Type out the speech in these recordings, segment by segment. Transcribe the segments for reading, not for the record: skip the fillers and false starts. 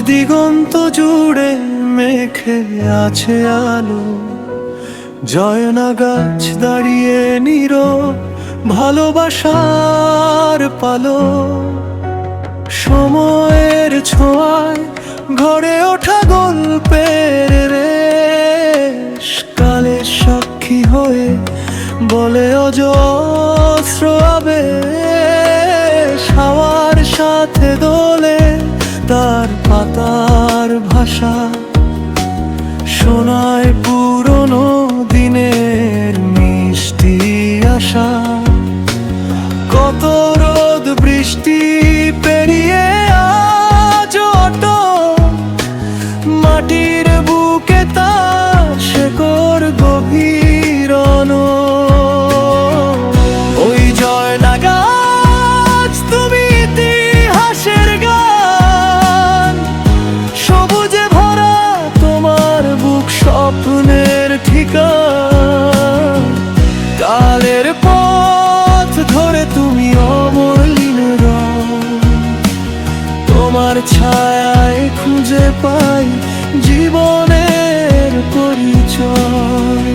দিগন্ত জুড়ে মেখে আছে আলো, জয়না গাছ দাঁড়িয়ে নীরব ভালোবাসার পালো। সময়ের ছোঁয়ায় গড়ে ওঠা গল্পের রেশ, কালের সাক্ষী হয়ে বলে অজস্র আবেশ। হাওয়ার সাথে দোলে তার পাতার ভাষা, শোনায় পুরনো দিনের মিষ্টি আশা। কত রোদ বৃষ্টি পেরিয়ে আজ অটল, মাটির বুকে তার শেকড় গভীর অনল। ওই জয়না গাছ তুমি ইতিহাসের গান, সবুজে ভরা তোমার বুক স্বপ্নের ঠিকানা। কালের পথ ধরে তুমি অমলিন রং, তোমার ছায়ায় খুঁজে পাই জীবনের পরিচয়।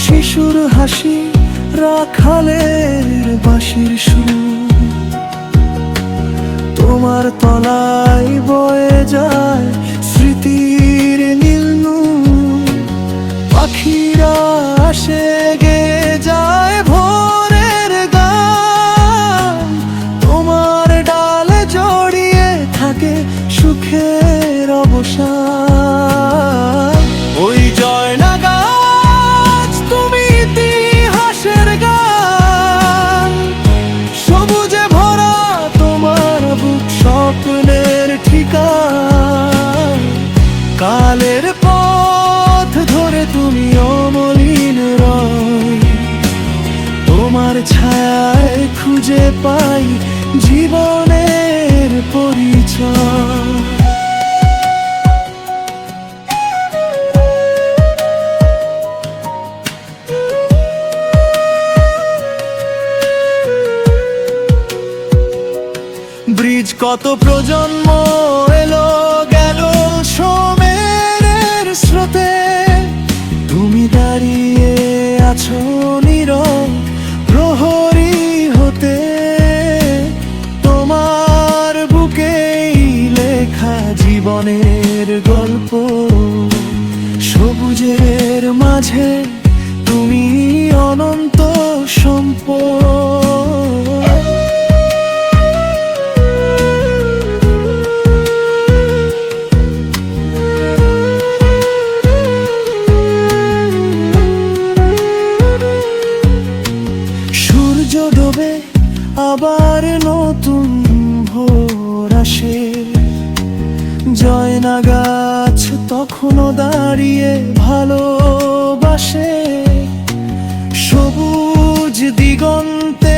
শিশুর হাসি, রাখালের বাঁশির সুর, তোমার তলায় বয়ে যায় স্মৃতির নীল নূর। পাখিরা আসে গেয়ে যায় ভোরের গান, তোমার ডালে জড়িয়ে থাকে সুখের অবসান। ওই জয়না গাছ তুমি ইতিহাসের গান, সবুজে ভরা তোমার বুক স্বপ্নের ঠিকানা। কালের পথ ধরে তুমি অমলিন রং, তোমার ছায়ায় খুঁজে পাই জীবনের পরিচয়। ব্রিজ কত প্রজন্ম এলো গেল সময়ের স্রোতে, তুমি দাঁড়িয়ে আছো নীরব প্রহরী হতে। তোমার বুকেই লেখা জীবনের গল্প, সবুজের মাঝে তুমি অনন্ত সম্পদ। সূর্য ডোবে আবার নতুন ভোর আসে, জয়না গাছ তখনও দাঁড়িয়ে ভালোবাসে। সবুজ দিগন্তে